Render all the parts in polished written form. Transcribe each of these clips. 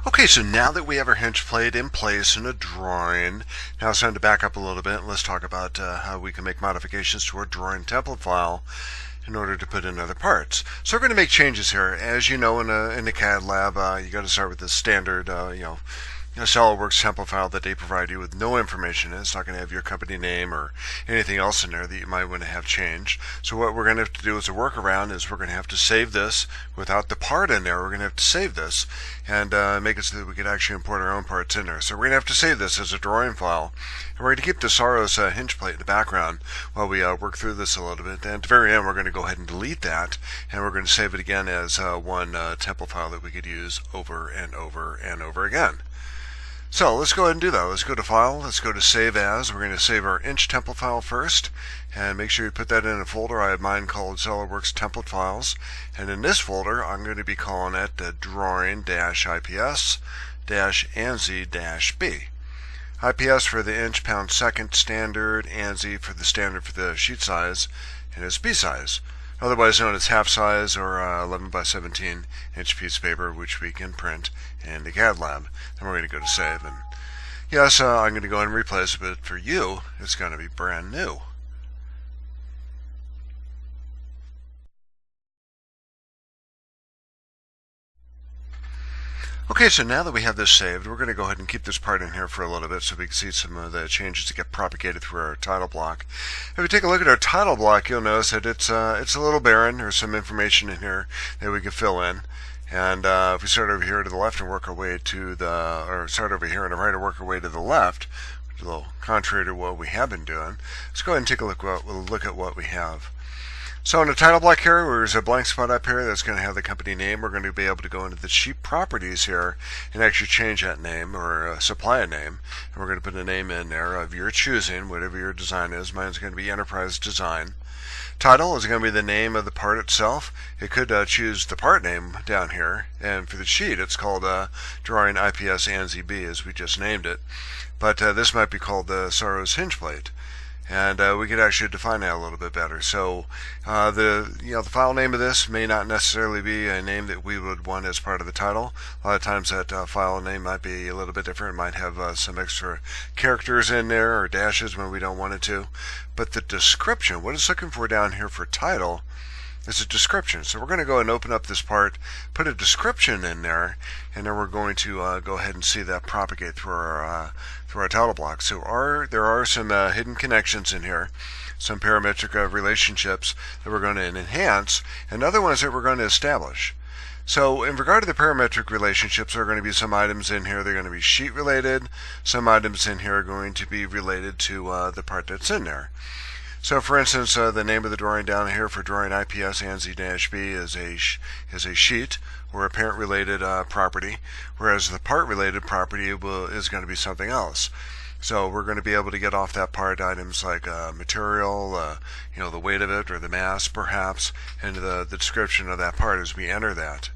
Okay, so now that we have our hinge plate in place in a drawing, now it's time to back up a little bit and let's talk about how we can make modifications to our drawing template file in order to put in other parts. So we're going to make changes here. As you know, in the CAD lab, you got to start with the standard, SolidWorks template file that they provide you with no information in. It's not going to have your company name or anything else in there that you might want to have changed. So what we're going to have to do as a workaround is we're going to have to save this without the part in there. We're going to have to save this and make it so that we can actually import our own parts in there. So we're going to have to save this as a drawing file. And we're going to keep the Saros hinge plate in the background while we work through this a little bit. And at the very end, we're going to go ahead and delete that, and we're going to save it again as one template file that we could use over and over and over again. So let's go ahead and do that. Let's go to File, let's go to Save As. We're going to save our inch template file first, and make sure you put that in a folder. I have mine called SolidWorks Template Files, and in this folder I'm going to be calling it Drawing-IPS-ANSI-B. IPS for the inch pound second standard, ANSI for the standard for the sheet size, and it's B size, otherwise known as half size or 11 by 17 inch piece of paper, which we can print in the CAD lab. Then we're going to go to Save, and yes, I'm going to go ahead and replace it, but for you, it's going to be brand new. Okay, so now that we have this saved, we're going to go ahead and keep this part in here for a little bit so we can see some of the changes that get propagated through our title block. If we take a look at our title block, you'll notice that it's a little barren. There's some information in here that we can fill in. And if we start over here to the left and work our way to the, or start over here on the right and work our way to the left, which is a little contrary to what we have been doing, let's go ahead and take a look at what we have. So in the title block here, there's a blank spot up here that's going to have the company name. We're going to be able to go into the sheet properties here and actually change that name or supply a name. And we're going to put a name in there of your choosing, whatever your design is. Mine's going to be Enterprise Design. Title is going to be the name of the part itself. It could choose the part name down here, and for the sheet it's called Drawing IPS ANSI-B, as we just named it. But this might be called the Saros hinge plate. And we could actually define that a little bit better. So the file name of this may not necessarily be a name that we would want as part of the title. A lot of times that file name might be a little bit different. It might have some extra characters in there or dashes when we don't want it to. But the description, what it's looking for down here for title, is a description. So we're going to go and open up this part, put a description in there, and then we're going to go ahead and see that propagate through our title block. So there are some hidden connections in here, some parametric relationships that we're going to enhance, and other ones that we're going to establish. So in regard to the parametric relationships, there are going to be some items in here that are going to be sheet related. Some items in here are going to be related to the part that's in there. So for instance, the name of the drawing down here for Drawing IPS ANSI-B is a sheet or a parent related property, whereas the part related property is going to be something else. So we're going to be able to get off that part items like material, the weight of it or the mass perhaps, and the description of that part as we enter that.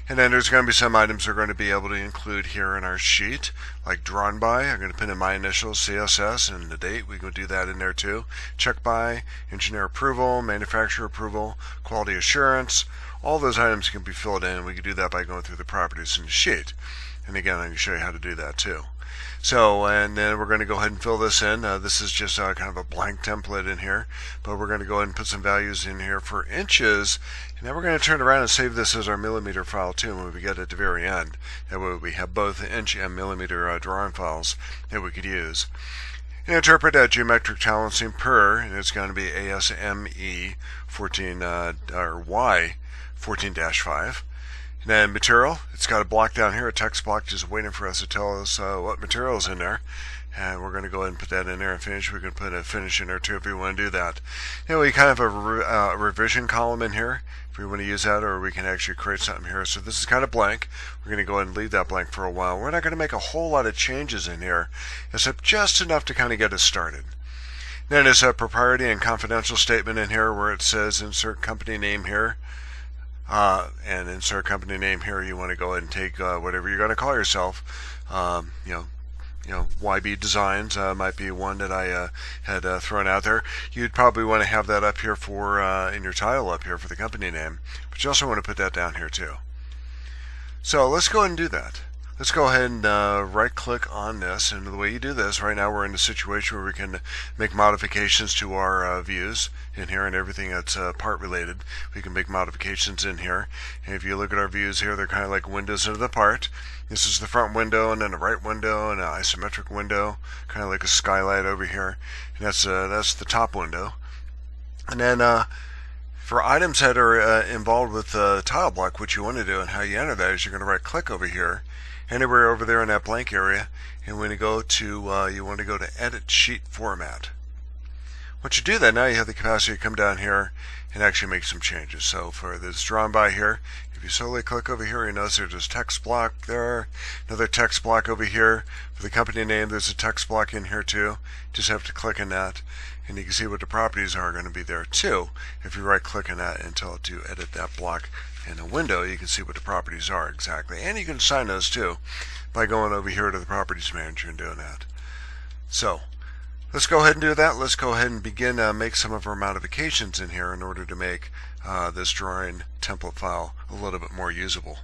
And then there's going to be some items we're going to be able to include here in our sheet, like drawn by. I'm going to put in my initials, CSS, and the date. We can do that in there too. Check by, engineer approval, manufacturer approval, quality assurance. All those items can be filled in. We can do that by going through the properties in the sheet. And again, I can show you how to do that too. So, and then we're going to go ahead and fill this in. This is just kind of a blank template in here, but we're going to go ahead and put some values in here for inches, and then we're going to turn around and save this as our millimeter file too when we get at the very end. That way we have both inch and millimeter drawing files that we could use. And interpret geometric balancing per, and it's going to be ASME 14 or Y 14-5. And then material, it's got a block down here, a text block just waiting for us to tell us what material is in there. And we're going to go ahead and put that in there and finish. We can put a finish in there too if we want to do that. We kind of have a revision column in here if we want to use that, or we can actually create something here. So this is kind of blank. We're going to go ahead and leave that blank for a while. We're not going to make a whole lot of changes in here, except just enough to kind of get us started. Then there's a propriety and confidential statement in here where it says insert company name here. And insert company name here. You want to go ahead and take whatever you're going to call yourself. YB Designs might be one that I had thrown out there. You'd probably want to have that up here for in your title up here for the company name, but you also want to put that down here too. So let's go ahead and do that. Let's go ahead and right click on this, and the way you do this, right now we're in a situation where we can make modifications to our views in here, and everything that's part related we can make modifications in here. And if you look at our views here, they're kind of like windows into the part. This is the front window, and then a right window, and an isometric window, kind of like a skylight over here, and that's the top window. And then for items that are involved with the tile block, what you want to do and how you enter that is you're going to right click over here, anywhere over there in that blank area, and when you go to you want to go to Edit Sheet Format. Once you do that, now you have the capacity to come down here and actually make some changes. So for this drawn by here, if you solely click over here, you notice there's a text block there, another text block over here. For the company name, there's a text block in here too. Just have to click on that, and you can see what the properties are going to be there too. If you right click on that and tell it to edit that block in a window, you can see what the properties are exactly. And you can assign those too by going over here to the Properties Manager and doing that. So let's go ahead and do that. Let's go ahead and begin make some of our modifications in here in order to make this drawing template file a little bit more usable.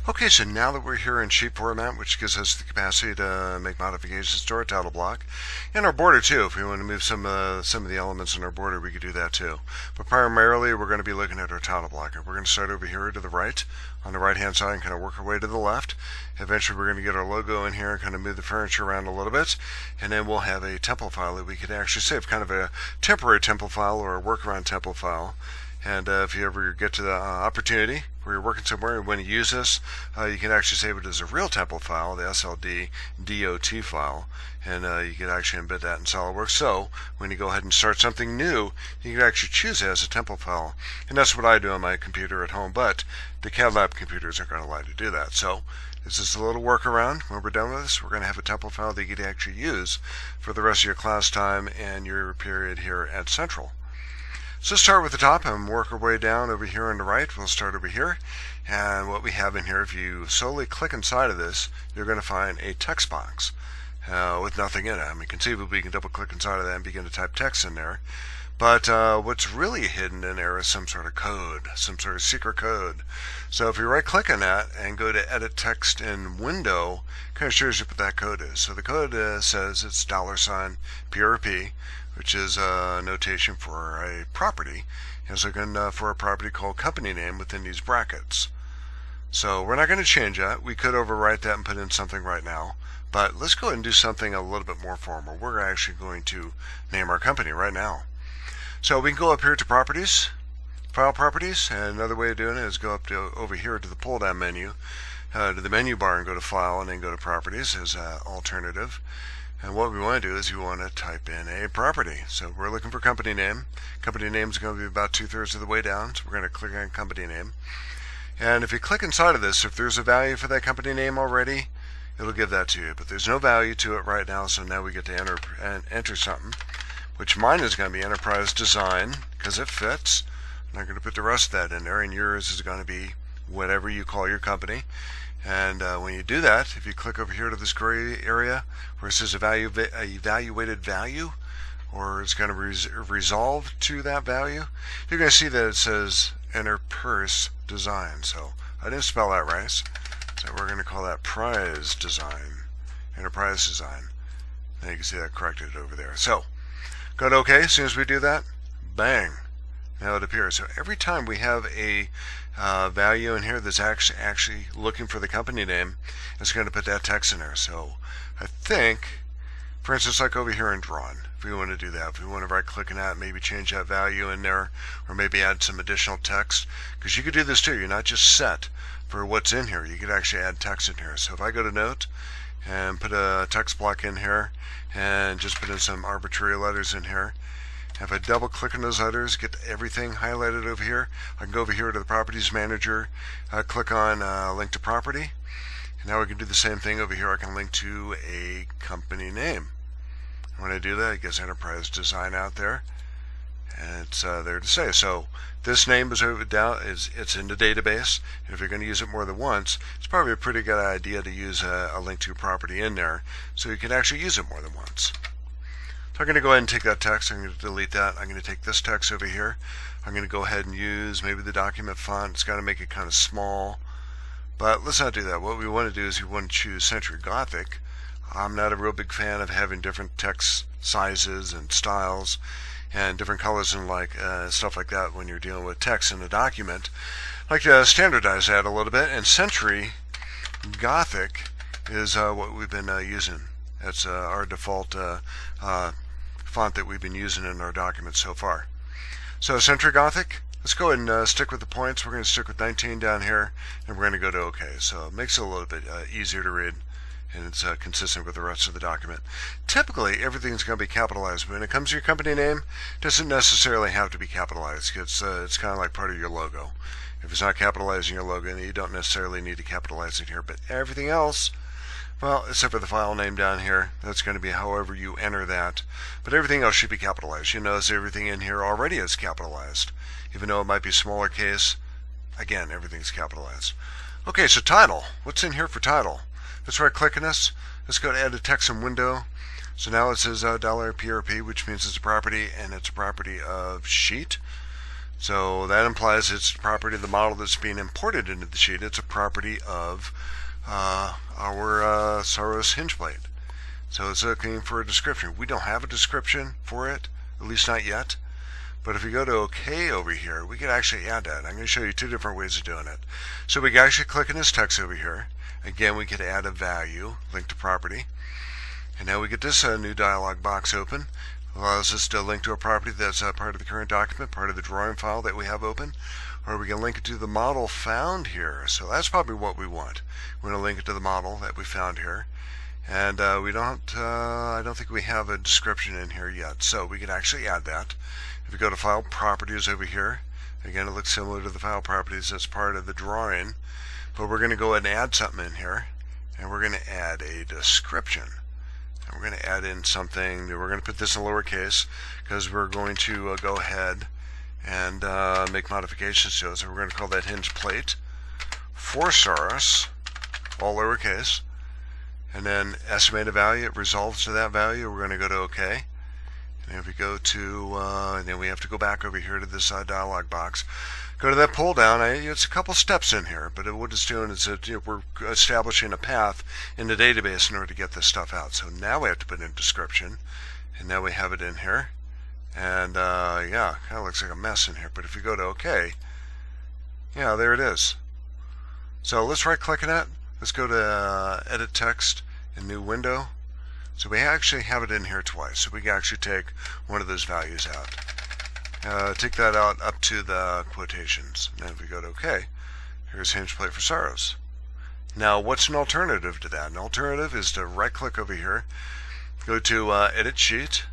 Okay, so now that we're here in sheet format, which gives us the capacity to make modifications to our title block, and our border too. If we want to move some of the elements in our border, we could do that too. But primarily, we're going to be looking at our title block. We're going to start over here to the right, on the right-hand side, and kind of work our way to the left. Eventually, we're going to get our logo in here, and kind of move the furniture around a little bit, and then we'll have a template file that we could actually save, kind of a temporary template file or a workaround template file. And if you ever get to the opportunity where you're working somewhere and want to use this, you can actually save it as a real template file, the slddot file, and you can actually embed that in SolidWorks. So when you go ahead and start something new, you can actually choose it as a template file. And that's what I do on my computer at home, but the CAD Lab computers aren't going to allow you to do that. So this is a little workaround. When we're done with this, we're going to have a template file that you can actually use for the rest of your class time and your period here at Central. So let's start with the top and work our way down over here on the right. We'll start over here, and what we have in here, if you solely click inside of this, you're going to find a text box with nothing in it. I mean, conceivably you can double click inside of that and begin to type text in there, but what's really hidden in there is some sort of code, some sort of secret code. So if you right click on that and go to Edit Text in Window, it kind of shows you what that code is. So the code says it's $PRP, which is a notation for a property, and so again for a property called company name within these brackets. So we're not going to change that. We could overwrite that and put in something right now, but let's go ahead and do something a little bit more formal. We're actually going to name our company right now. So we can go up here to Properties, File Properties, and another way of doing it is go up to over here to the pull down menu, to the menu bar, and go to File and then go to Properties as an alternative. And what we want to do is we want to type in a property. So we're looking for company name. Company name is going to be about 2/3 of the way down. So we're going to click on company name. And if you click inside of this, if there's a value for that company name already, it'll give that to you. But there's no value to it right now, so now we get to enter something, which mine is going to be Enterprise Design because it fits. I'm not going to put the rest of that in there, and yours is going to be whatever you call your company. And when you do that, if you click over here to this gray area where it says evaluated value, or it's going to resolve to that value, you're going to see that it says Enterprise Design. So I didn't spell that right, so we're going to call that Prize Design, Enterprise Design. And you can see that corrected over there. So go to OK. As soon as we do that, bang, now it appears. So every time we have a value in here that's actually looking for the company name, it's going to put that text in there. So I think, for instance, like over here in Drawn, if we want to do that, if we want to right click on that, maybe change that value in there, or maybe add some additional text, because you could do this too. You're not just set for what's in here. You could actually add text in here. So if I go to Note and put a text block in here and just put in some arbitrary letters in here, if I double click on those letters, get everything highlighted over here, I can go over here to the Properties Manager, click on Link to Property, and now we can do the same thing over here. I can link to a company name. When I do that, it gets Enterprise Design out there, and it's there to say. So this name is over down, it's in the database, and if you're going to use it more than once, it's probably a pretty good idea to use a link to property in there so you can actually use it more than once. So I'm going to go ahead and take that text. I'm going to delete that. I'm going to take this text over here. I'm going to go ahead and use maybe the document font. It's got to make it kind of small. But let's not do that. What we want to do is we want to choose Century Gothic. I'm not a real big fan of having different text sizes and styles and different colors and stuff like that when you're dealing with text in a document. I like to standardize that a little bit, and Century Gothic is what we've been using. That's our default font that we've been using in our document so far. So Century Gothic, let's go ahead and stick with the points. We're going to stick with 19 down here, and we're going to go to OK. So it makes it a little bit easier to read, and it's consistent with the rest of the document. Typically, everything's going to be capitalized. When it comes to your company name, it doesn't necessarily have to be capitalized. It's kind of like part of your logo. If it's not capitalized in your logo, then you don't necessarily need to capitalize it here. But everything else, well, except for the file name down here, that's going to be however you enter that. But everything else should be capitalized. You notice everything in here already is capitalized. Even though it might be smaller case, again, everything's capitalized. Okay, so title. What's in here for title? Let's right click on this. Let's go to edit text and window. So now it says $PRP, which means it's a property, and it's a property of sheet. So that implies it's the property of the model that's being imported into the sheet. It's a property of our SolidWorks hinge plate. So it's looking for a description. We don't have a description for it, at least not yet. But if we go to OK over here, we can actually add that. I'm going to show you two different ways of doing it. So we can actually click on this text over here. Again, we could add a value, link to property. And now we get this new dialog box open. It allows us to link to a property that's part of the current document, part of the drawing file that we have open. Or we can link it to the model found here. So that's probably what we want. We're going to link it to the model that we found here. And I don't think we have a description in here yet. So we can actually add that. If we go to File Properties over here, again, it looks similar to the File Properties that's part of the drawing. But we're going to go ahead and add something in here. And we're going to add a description. And we're going to add in something. We're going to put this in lowercase because we're going to go ahead and make modifications to it. So we're going to call that hinge plate for SolidWorks, all lowercase. And then estimated value, it resolves to that value. We're going to go to OK. And if we go to, and then we have to go back over here to this dialog box. Go to that pull down. It's a couple steps in here, but what it's doing is that we're establishing a path in the database in order to get this stuff out. So now we have to put in a description, and now we have it in here. And yeah, kind of looks like a mess in here. But if we go to OK, yeah, there it is. So let's right click on it. Let's go to Edit Text in New Window. So we actually have it in here twice. So we can actually take one of those values out. Take that out up to the quotations. And then if we go to OK, here's hinge plate for SolidWorks. Now, what's an alternative to that? An alternative is to right click over here, go to Edit Sheet.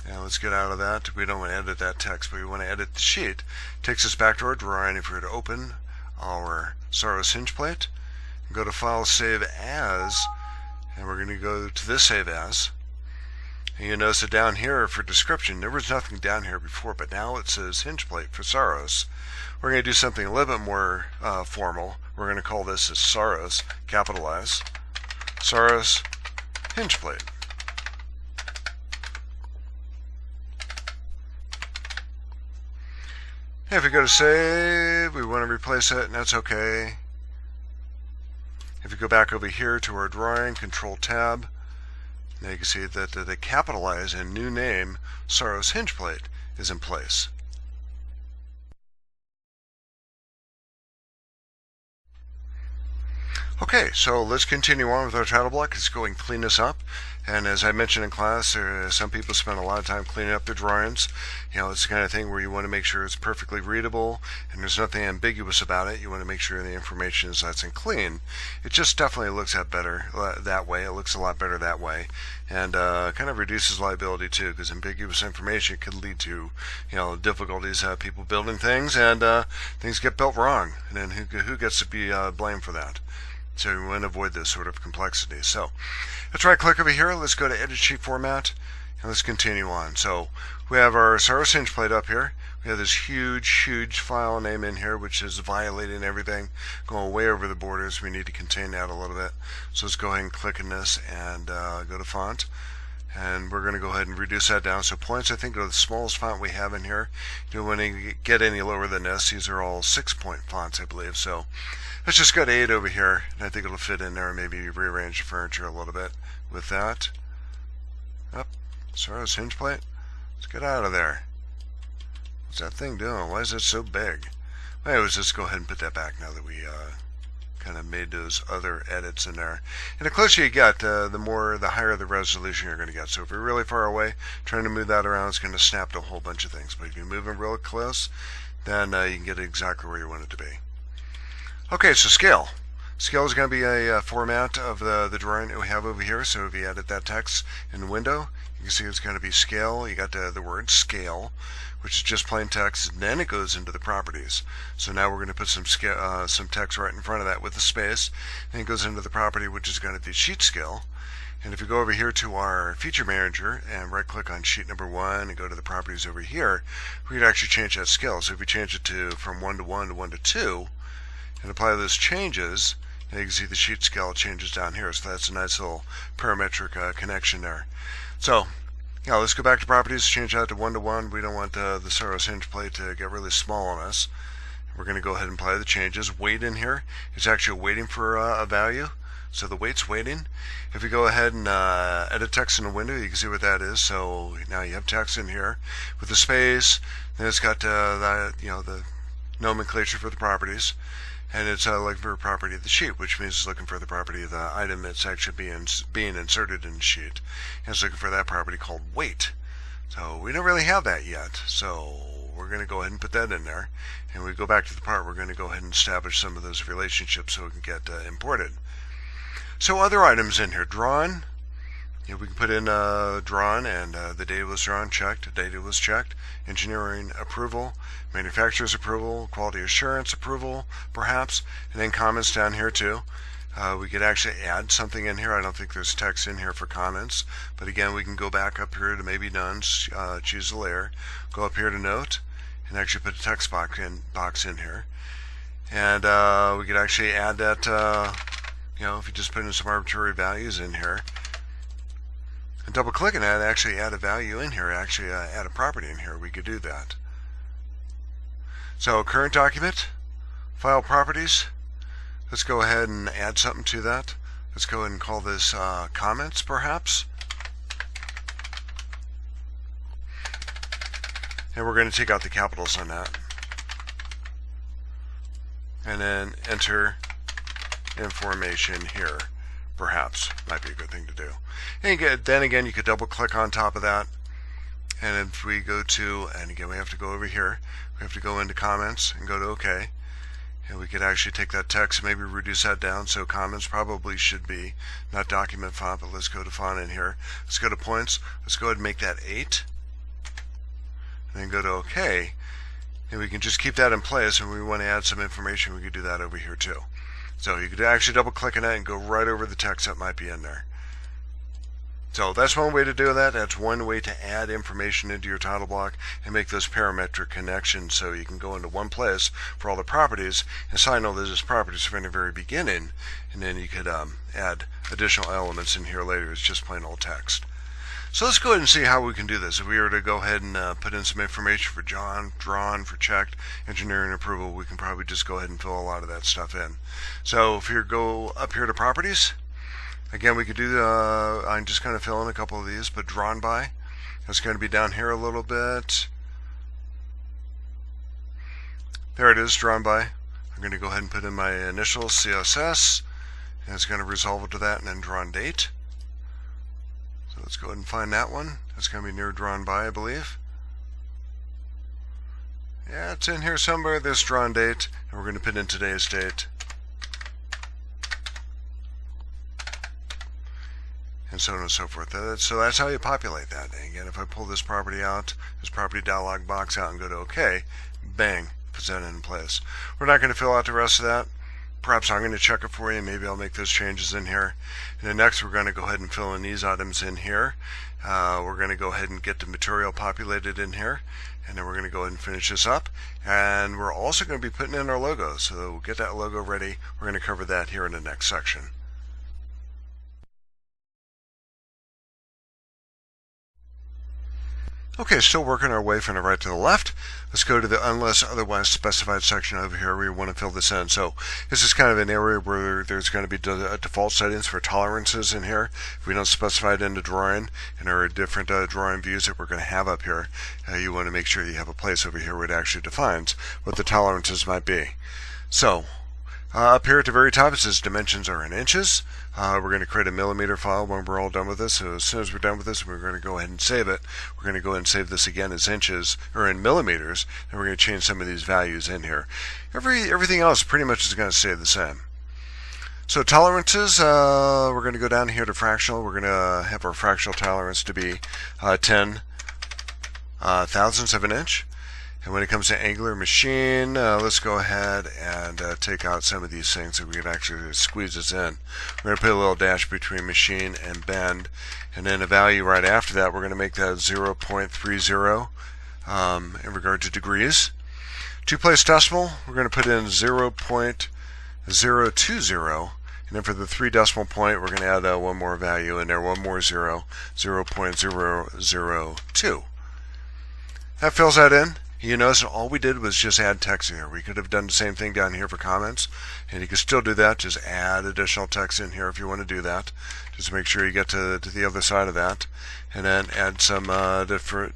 Now let's get out of that. We don't want to edit that text, but we want to edit the sheet. It takes us back to our drawing. If we were to open our SolidWorks hinge plate, and go to File, Save As, and we're going to go to this Save As. And you notice that down here for description, there was nothing down here before, but now it says hinge plate for SolidWorks. We're going to do something a little bit more formal. We're going to call this as SolidWorks, capitalize, SolidWorks hinge plate. If we go to save, we want to replace it, and that's okay. If you go back over here to our drawing, Control Tab, now you can see that the capitalize and new name SolidWorks hinge plate is in place. Okay, so let's continue on with our title block. Let's go and clean this up. And as I mentioned in class, some people spend a lot of time cleaning up their drawings. You know, it's the kind of thing where you want to make sure it's perfectly readable and there's nothing ambiguous about it. You want to make sure the information is nice and clean. It just definitely looks better that way. It looks a lot better that way, and kind of reduces liability too, because ambiguous information could lead to, you know, difficulties, people building things, and things get built wrong, and then who gets to be blamed for that? So we want to avoid this sort of complexity. So let's right click over here. Let's go to Edit Sheet Format, and let's continue on. So we have our SolidWorks hinge plate up here. We have this huge file name in here, which is violating everything, going way over the borders. We need to contain that a little bit. So let's go ahead and click on this and go to Font. And we're going to go ahead and reduce that down. So points, I think, are the smallest font we have in here. You don't want to get any lower than this. These are all 6-point fonts, I believe. So let's just go to 8 over here, and I think it'll fit in there. Maybe rearrange the furniture a little bit with that. Up, sorry, this hinge plate. Let's get out of there. What's that thing doing? Why is it so big? Anyways, let's go ahead and put that back now that we kind of made those other edits in there. And the closer you get, the higher the resolution you're going to get. So if you're really far away, trying to move that around is going to snap to a whole bunch of things. But if you move it real close, then you can get it exactly where you want it to be. Okay, so scale. Scale is going to be a format of the drawing that we have over here. So if you edit that text in the window, you can see it's going to be scale. You got the word scale, which is just plain text, and then it goes into the properties. So now we're going to put some text right in front of that with a space, and it goes into the property, which is going to be sheet scale. And if you go over here to our feature manager and right click on sheet number 1 and go to the properties over here, we can actually change that scale. So if we change it to from 1 to 1 to 1 to 2 and apply those changes, and you can see the sheet scale changes down here. So that's a nice little parametric connection there. So yeah, let's go back to properties, change that to 1 to 1. We don't want the Soros hinge plate to get really small on us. We're going to go ahead and apply the changes. Weight in here is actually waiting for a value. So the weight's waiting. If you go ahead and edit text in the window, you can see what that is. So now you have text in here with the space. Then it's got the nomenclature for the properties. And it's looking for a property of the sheet, which means it's looking for the property of the item that's actually being inserted in the sheet. And it's looking for that property called weight. So we don't really have that yet. So we're going to go ahead and put that in there. And we go back to the part, we're going to go ahead and establish some of those relationships so it can get imported. So other items in here, drawn. We can put in drawn, and the data was drawn, checked, data was checked, engineering approval, manufacturer's approval, quality assurance approval, perhaps, and then comments down here too. We could actually add something in here. I don't think there's text in here for comments, but again, we can go back up here to maybe none, choose a layer, go up here to note, and actually put a text box in here. And we could actually add that, if you just put in some arbitrary values in here, and double clicking that, actually add a value in here, actually add a property in here, we could do that. So current document, file properties, let's go ahead and add something to that. Let's go ahead and call this comments perhaps. And we're going to take out the capitals on that. And then enter information here. Perhaps might be a good thing to do. And then again, you could double click on top of that, and if we go to, and again we have to go over here, we have to go into comments and go to OK, and we could actually take that text, maybe reduce that down. So comments probably should be not document font, but let's go to font in here. Let's go to points. Let's go ahead and make that 8, and then go to OK, and we can just keep that in place. And we want to add some information, we could do that over here too. So you could actually double click on that and go right over the text that might be in there. So that's one way to do that. That's one way to add information into your title block and make those parametric connections, so you can go into one place for all the properties and assign all those properties from the very beginning, and then you could add additional elements in here later. It's just plain old text. So let's go ahead and see how we can do this. If we were to go ahead and put in some information for drawn, for checked, engineering approval, we can probably just go ahead and fill a lot of that stuff in. So if you go up here to properties, again we could do, I'm just kind of filling a couple of these, but drawn by, that's going to be down here a little bit. There it is, drawn by. I'm going to go ahead and put in my initial CSS, and it's going to resolve it to that, and then drawn date. So let's go ahead and find that one. That's going to be near drawn by, I believe. Yeah, it's in here somewhere, this drawn date, and we're going to put in today's date. And so on and so forth. So that's how you populate that. And again, if I pull this property out, this property dialog box out, and go to OK, bang, puts that in place. We're not going to fill out the rest of that. Perhaps I'm going to check it for you. Maybe I'll make those changes in here. And then next we're going to go ahead and fill in these items in here. We're going to go ahead and get the material populated in here. And then we're going to go ahead and finish this up. And we're also going to be putting in our logo. So we'll get that logo ready. We're going to cover that here in the next section. Okay, still working our way from the right to the left. Let's go to the unless otherwise specified section over here where we want to fill this in. So this is kind of an area where there's going to be default settings for tolerances in here. If we don't specify it in the drawing, and there are different drawing views that we're going to have up here, you want to make sure you have a place over here where it actually defines what the tolerances might be. So up here at the very top it says dimensions are in inches. We're going to create a millimeter file when we're all done with this. So as soon as we're done with this, we're going to go ahead and save it. We're going to go ahead and save this again as inches or in millimeters, and we're going to change some of these values in here. Everything else pretty much is going to stay the same. So tolerances, we're going to go down here to fractional. We're going to have our fractional tolerance to be 10 thousandths of an inch. And when it comes to angular machine, let's go ahead and take out some of these things so we can actually squeeze this in. We're going to put a little dash between machine and bend, and then a value right after that, we're going to make that 0.30 in regard to degrees. Two-place decimal, we're going to put in 0.020, and then for the 3 decimal point, we're going to add one more value in there, one more 0.002. That fills that in. You notice all we did was just add text here. We could have done the same thing down here for comments, and you can still do that. Just add additional text in here if you want to do that. Just make sure you get to the other side of that, and then add some different,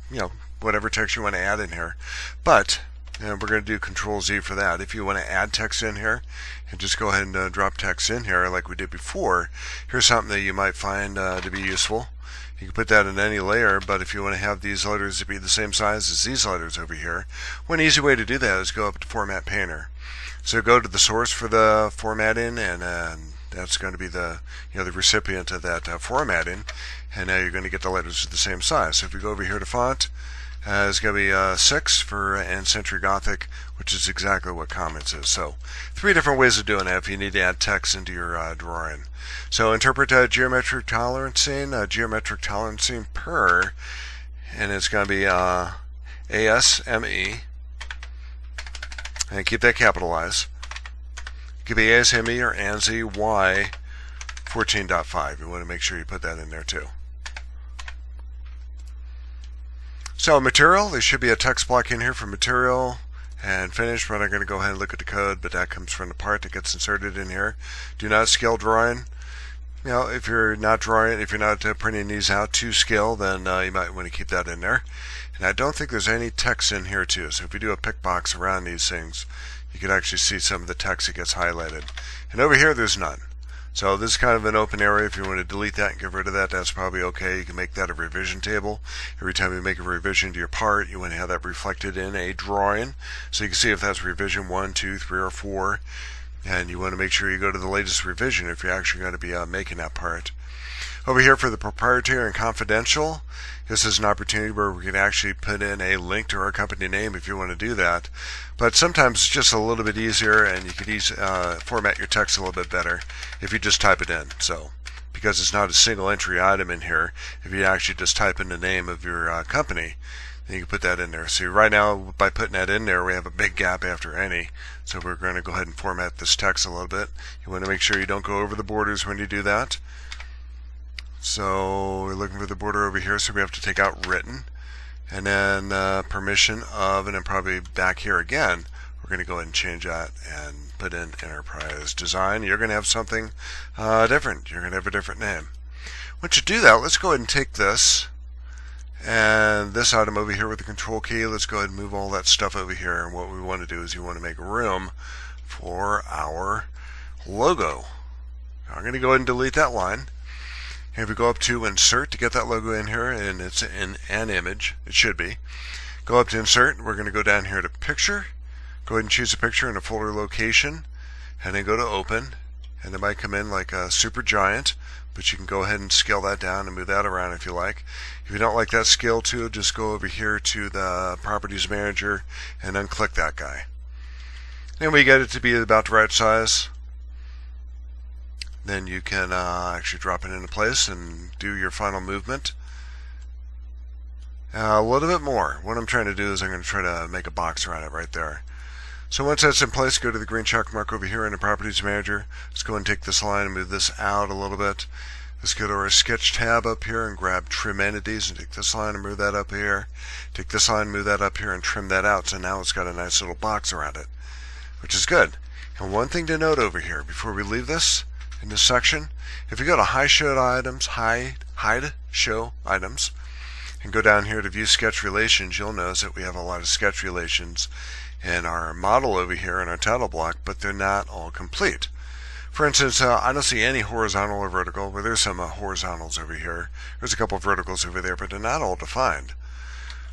whatever text you want to add in here. But we're going to do Control Z for that. If you want to add text in here, and just go ahead and drop text in here like we did before, here's something that you might find to be useful. You can put that in any layer, but if you want to have these letters to be the same size as these letters over here, one easy way to do that is go up to Format Painter. So go to the source for the formatting, and that's going to be the the recipient of that formatting, and now you're going to get the letters the same size. So if we go over here to font, it's going to be 6 for and Century Gothic, which is exactly what comments is. So 3 different ways of doing that if you need to add text into your drawing. So interpret geometric tolerancing per, and it's going to be ASME, and keep that capitalized. It could be ASME or ANSI Y 14.5. You want to make sure you put that in there too. So material, there should be a text block in here for material and finish. We're not going to go ahead and look at the code, but that comes from the part that gets inserted in here. Do not scale drawing. If you're not printing these out to scale, then you might want to keep that in there. And I don't think there's any text in here too. So if we do a pick box around these things, you can actually see some of the text that gets highlighted. And over here, there's none. So this is kind of an open area. If you want to delete that and get rid of that, that's probably okay. You can make that a revision table. Every time you make a revision to your part, you want to have that reflected in a drawing. So you can see if that's revision 1, 2, 3, or 4. And you want to make sure you go to the latest revision if you're actually going to be making that part. Over here for the proprietary and confidential, this is an opportunity where we can actually put in a link to our company name if you want to do that. But sometimes it's just a little bit easier, and you could format your text a little bit better if you just type it in. So, because it's not a single entry item in here, if you actually just type in the name of your company, then you can put that in there. See, right now, by putting that in there, we have a big gap after any. So we're going to go ahead and format this text a little bit. You want to make sure you don't go over the borders when you do that. So we're looking for the border over here, so we have to take out written. And then permission of, and then probably back here again, we're going to go ahead and change that and put in enterprise design. You're going to have something different. You're going to have a different name. Once you do that, let's go ahead and take this and this item over here with the control key. Let's go ahead and move all that stuff over here. And what we want to do is you want to make room for our logo. Now I'm going to go ahead and delete that line. And if we go up to insert to get that logo in here, and it's in an image, it should be. Go up to insert, we're going to go down here to picture. Go ahead and choose a picture in a folder location, and then go to open. And it might come in like a super giant, but you can go ahead and scale that down and move that around if you like. If you don't like that scale too, just go over here to the properties manager and unclick that guy. And we get it to be about the right size. Then you can actually drop it into place and do your final movement. A little bit more. What I'm trying to do is I'm going to try to make a box around it right there. So once that's in place, go to the green check mark over here in the Properties Manager. Let's go and take this line and move this out a little bit. Let's go to our sketch tab up here and grab trim entities and take this line and move that up here. Take this line, move that up here, and trim that out. So now it's got a nice little box around it, which is good. And one thing to note over here before we leave this in this section, if you go to hide show items, and go down here to view sketch relations, you'll notice that we have a lot of sketch relations in our model over here in our title block, but they're not all complete. For instance, I don't see any horizontal or vertical, but there's some horizontals over here. There's a couple of verticals over there, but they're not all defined.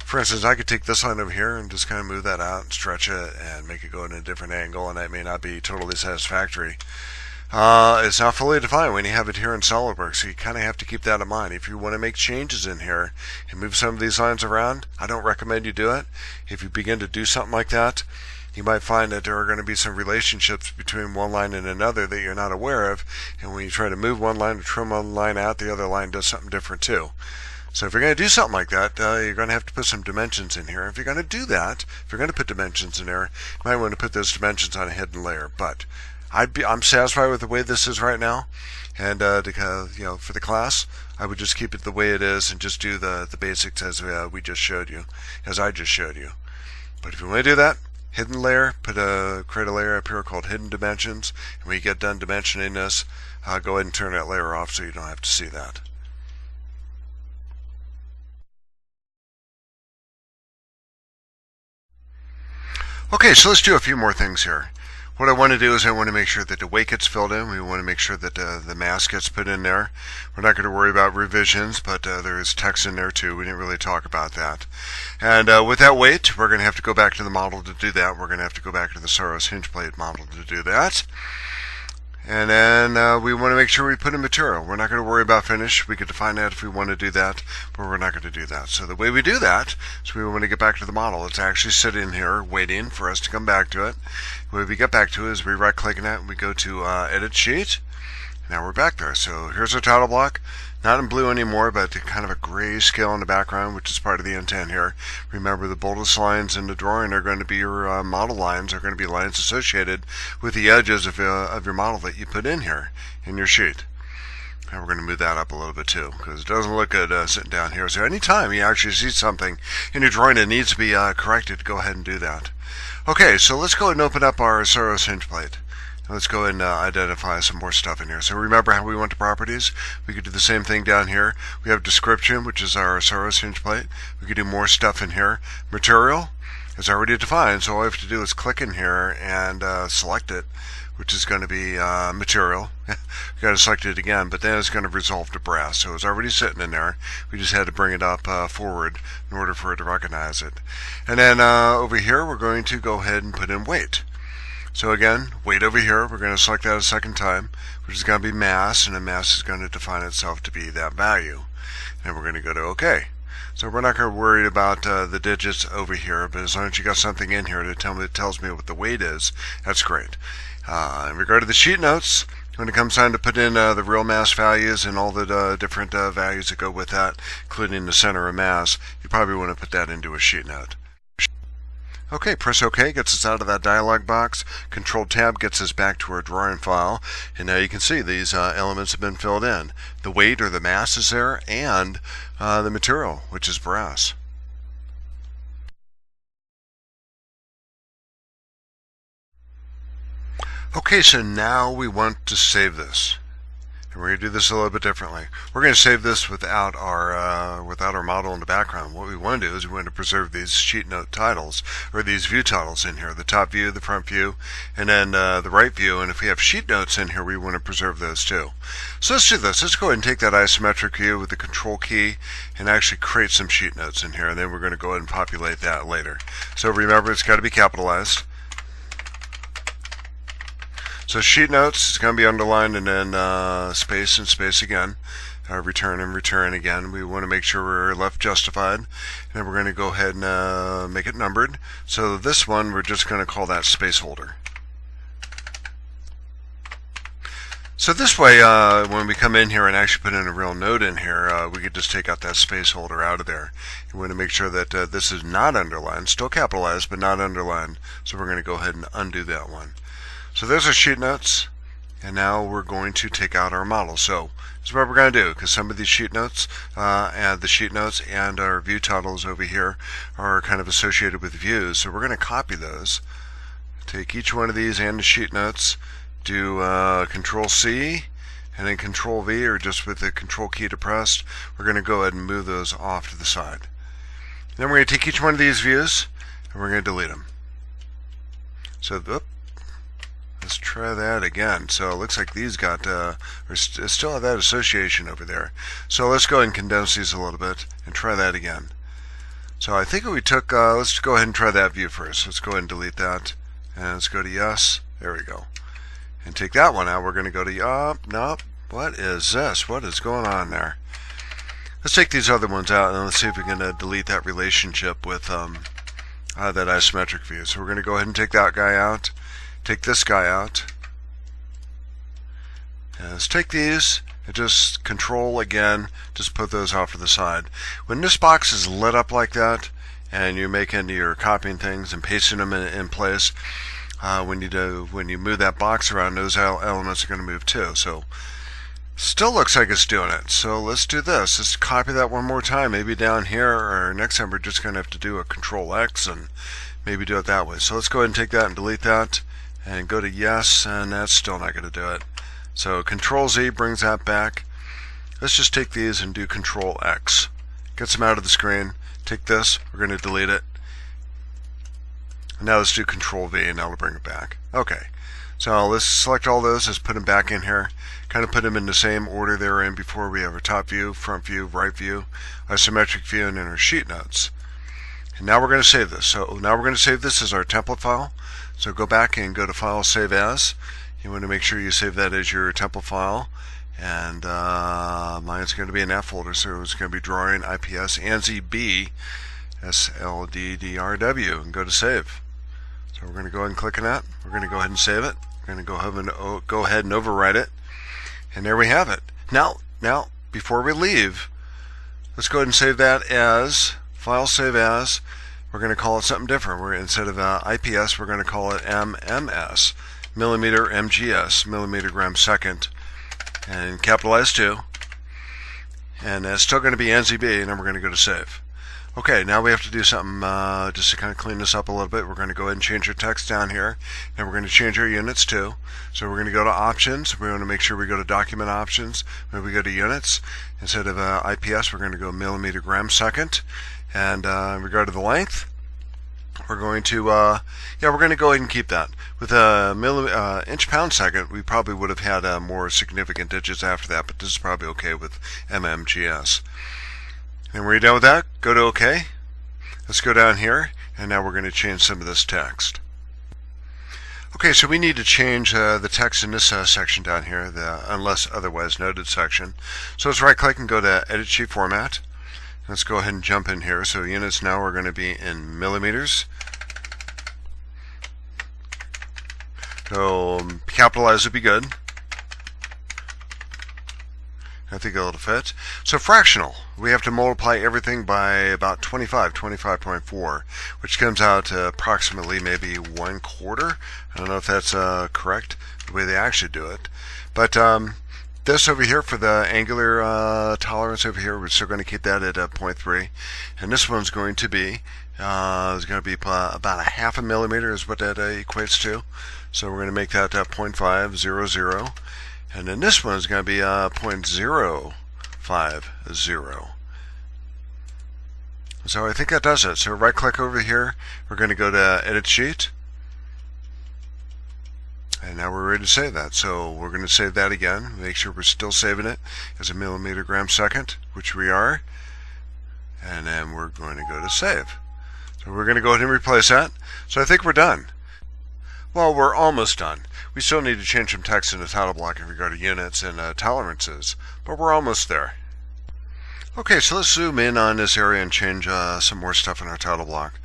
For instance, I could take this line over here and just kind of move that out and stretch it and make it go in a different angle, and that may not be totally satisfactory. It's not fully defined when you have it here in SolidWorks, so you kind of have to keep that in mind. If you want to make changes in here and move some of these lines around, I don't recommend you do it. If you begin to do something like that, you might find that there are going to be some relationships between one line and another that you're not aware of, and when you try to move one line or trim one line out, the other line does something different too. So if you're going to do something like that, you're going to have to put some dimensions in here. If you're going to do that, if you're going to put dimensions in there, you might want to put those dimensions on a hidden layer. But I'm satisfied with the way this is right now, and for the class, I would just keep it the way it is and just do the basics as I just showed you. But if you want to do that, hidden layer, create a layer up here called hidden dimensions, and when you get done dimensioning this, go ahead and turn that layer off so you don't have to see that. Okay, so let's do a few more things here. What I want to do is I want to make sure that the weight gets filled in. We want to make sure that the mass gets put in there. We're not going to worry about revisions, but there is text in there too. We didn't really talk about that. And with that weight, we're going to have to go back to the model to do that. We're going to have to go back to the SolidWorks hinge plate model to do that. And then we want to make sure we put in material. We're not going to worry about finish. We could define that if we want to do that, but we're not going to do that. So the way we do that is we want to get back to the model. It's actually sitting here waiting for us to come back to it. The way we get back to it is we right click on it and we go to edit sheet. Now we're back there. So here's our title block. Not in blue anymore, but kind of a gray scale in the background, which is part of the intent here. Remember, the boldest lines in the drawing are going to be your model lines, are going to be lines associated with the edges of your model that you put in here in your sheet. And we're going to move that up a little bit too, because it doesn't look good sitting down here. So anytime you actually see something in your drawing that needs to be corrected, go ahead and do that. Okay, so let's go ahead and open up our SolidWorks hinge plate. Let's go ahead and identify some more stuff in here. So remember how we went to properties? We could do the same thing down here. We have description, which is our SolidWorks hinge plate. We could do more stuff in here. Material is already defined, so all we have to do is click in here and select it, which is going to be material. You got to select it again, but then it's going to resolve to brass. So it's already sitting in there. We just had to bring it up forward in order for it to recognize it. And then over here, we're going to go ahead and put in weight. So again, weight over here, we're going to select that a second time, which is going to be mass, and the mass is going to define itself to be that value. And we're going to go to OK. So we're not going to worry about the digits over here, but as long as you got something in here that tells me what the weight is, that's great. In regard to the sheet notes, when it comes time to put in the real mass values and all the different values that go with that, including the center of mass, you probably want to put that into a sheet note. Okay, press OK, gets us out of that dialog box. Control Tab gets us back to our drawing file. And now you can see these elements have been filled in. The weight or the mass is there, and the material, which is brass. Okay, so now we want to save this. And we're going to do this a little bit differently. We're going to save this without our model in the background. What we want to do is we want to preserve these sheet note titles, or these view titles in here, the top view, the front view, and then the right view. And if we have sheet notes in here, we want to preserve those too. So let's do this. Let's go ahead and take that isometric view with the control key and actually create some sheet notes in here, and then we're going to go ahead and populate that later. So remember, it's got to be capitalized. So sheet notes is going to be underlined, and then space and space again, return and return again. We want to make sure we're left justified, and then we're going to go ahead and make it numbered. So this one, we're just going to call that space holder. So this way, when we come in here and actually put in a real note in here, we could just take out that space holder out of there. We want to make sure that this is not underlined, still capitalized, but not underlined. So we're going to go ahead and undo that one. So there's our sheet notes, And now we're going to take out our model. So this is what we're going to do, because some of these sheet notes and the sheet notes and our view titles over here are kind of associated with views. So we're going to copy those. Take each one of these and the sheet notes, do Control C and then Control V, or just with the Control key depressed. We're going to go ahead and move those off to the side. Then we're going to take each one of these views and we're going to delete them. So let's try that again. So it looks like these got still have that association over there. So let's go ahead and condense these a little bit and try that again. So I think we took, let's go ahead and try that view first. Let's go ahead and delete that. And let's go to yes. There we go. And take that one out. We're going to go to nope. What is this? What is going on there? Let's take these other ones out and let's see if we can delete that relationship with that isometric view. So we're going to go ahead and take that guy out. Take this guy out. And let's take these and just Control again. Just put those off to the side. When this box is lit up like that, and you're copying things and pasting them in place, when you move that box around, those elements are going to move too. So still looks like it's doing it. So let's do this. Let's copy that one more time. Maybe down here, or next time we're just going to have to do a Control X and maybe do it that way. So let's go ahead and take that and delete that and go to yes, and that's still not going to do it. So Control Z brings that back. Let's just take these and do Control X. Gets them out of the screen. Take this, we're going to delete it. And now let's do Control V and that'll bring it back. Okay, so let's select all those, let's put them back in here. Kind of put them in the same order they were in before. We have our top view, front view, right view, isometric view, and then our sheet notes. And now we're going to save this. So now we're going to save this as our template file. So go back and go to File, Save As. You want to make sure you save that as your template file. And mine's going to be in that folder, so it's going to be Drawing, IPS, ANSI B, SLDDRW, and go to Save. So we're going to go ahead and click on that. We're going to go ahead and save it. We're going to go ahead and overwrite it. And there we have it. Now, before we leave, let's go ahead and save that as File, Save As. We're going to call it something different. Instead of IPS, we're going to call it MMS, millimeter MGS, millimeter gram second, and capitalize too. And it's still going to be NZB, and then we're going to go to Save. Okay, now we have to do something just to kind of clean this up a little bit. We're going to go ahead and change our text down here, and we're going to change our units too. So we're going to go to Options. We want to make sure we go to Document Options. When we go to Units, instead of IPS, we're going to go millimeter gram second. And in regard to the length, we're going to we're going to go ahead and keep that. With a inch pound second, we probably would have had more significant digits after that, but this is probably okay with MMGS. And when you're done with that, go to OK. Let's go down here, and now we're going to change some of this text. Okay, so we need to change the text in this section down here, the unless otherwise noted section. So let's right click and go to Edit Sheet Format. Let's go ahead and jump in here. So units now are going to be in millimeters. So capitalize would be good. I think it'll fit. So fractional, we have to multiply everything by about 25.4, which comes out to approximately maybe 1/4. I don't know if that's correct, the way they actually do it. But this over here for the angular tolerance over here, we're still going to keep that at 0.3. And this one's going to be about a half a millimeter is what that equates to. So we're going to make that 0.500. And then this one is going to be 0.050. So I think that does it. So right click over here. We're going to go to Edit Sheet. And now we're ready to save that. So we're going to save that again. Make sure we're still saving it as a millimeter gram second, which we are. And then we're going to go to Save. So we're going to go ahead and replace that. So I think we're done. Well, we're almost done. We still need to change some text in the title block in regard to units and tolerances, but we're almost there. Okay, so let's zoom in on this area and change some more stuff in our title block.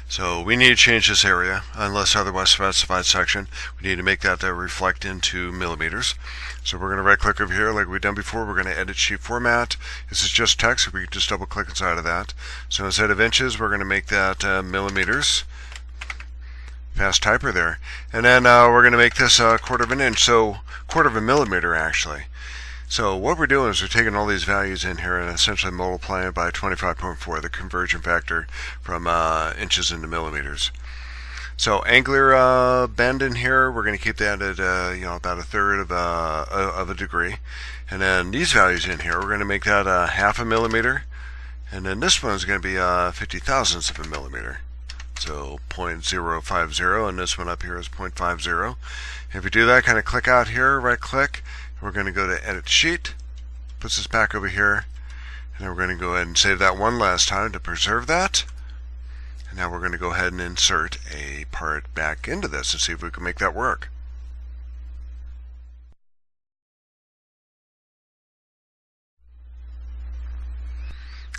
So we need to change this area, unless otherwise specified section. We need to make that reflect into millimeters. So we're going to right click over here like we've done before. We're going to Edit Sheet Format. This is just text, so we can just double click inside of that. So instead of inches, we're going to make that millimeters. Fast typer there. And then we're going to make this a 1/4 of an inch, so 1/4 of a millimeter actually. So what we're doing is we're taking all these values in here and essentially multiplying it by 25.4, the conversion factor from inches into millimeters. So angular bend in here, we're going to keep that at about 1/3 of a degree. And then these values in here, we're going to make that 1/2 millimeter. And then this one's going to be 50 thousandths of a millimeter. So 0.050, and this one up here is 0.50. If you do that, kind of click out here, right click. We're going to go to Edit Sheet, puts this back over here, and then we're going to go ahead and save that one last time to preserve that. And now we're going to go ahead and insert a part back into this and see if we can make that work.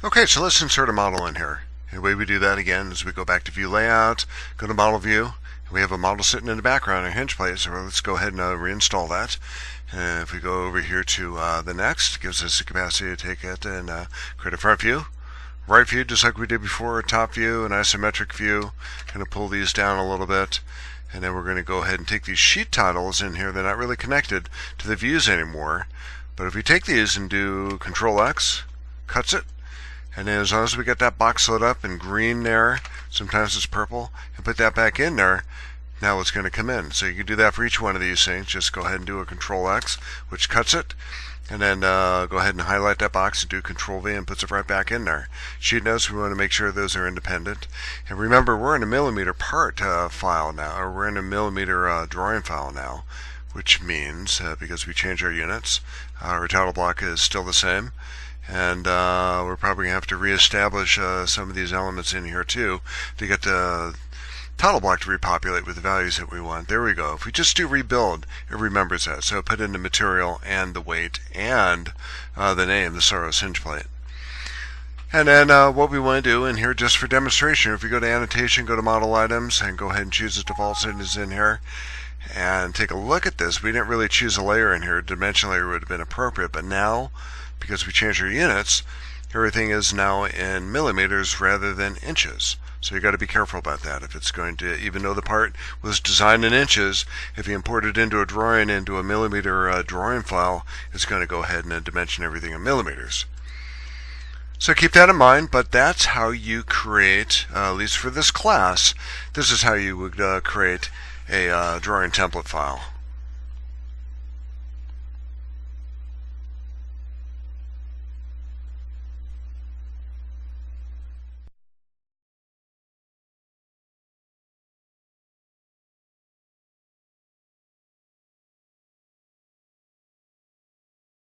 Okay, so let's insert a model in here. And the way we do that again is we go back to View Layout, go to Model View, and we have a model sitting in the background, a hinge plate, so let's go ahead and reinstall that. And if we go over here to the next, it gives us the capacity to take it and create a front view. Right view, just like we did before, a top view, an isometric view. Going to pull these down a little bit. And then we're going to go ahead and take these sheet titles in here. They're not really connected to the views anymore. But if we take these and do Control X, cuts it. And then as long as we get that box lit up in green there, sometimes it's purple, and put that back in there, now it's going to come in. So you can do that for each one of these things. Just go ahead and do a Control X, which cuts it. And then go ahead and highlight that box and do Control V and puts it right back in there. Sheet notes, we want to make sure those are independent. And remember, we're in a millimeter part file now, or we're in a millimeter drawing file now, which means, because we change our units, our title block is still the same. And we're probably going to have to reestablish some of these elements in here too to get the title block to repopulate with the values that we want. There we go. If we just do rebuild, it remembers that. So put in the material and the weight and the name, the SolidWorks hinge plate. And then what we want to do in here, just for demonstration, if we go to Annotation, go to Model Items, and go ahead and choose the default settings in here, and take a look at this. We didn't really choose a layer in here. Dimension layer would have been appropriate, but now, because we changed our units, everything is now in millimeters rather than inches. So you got to be careful about that. If it's going to, even though the part was designed in inches, if you import it into a drawing, into a millimeter drawing file, it's going to go ahead and dimension everything in millimeters. So keep that in mind, but that's how you create, at least for this class, this is how you would create a drawing template file.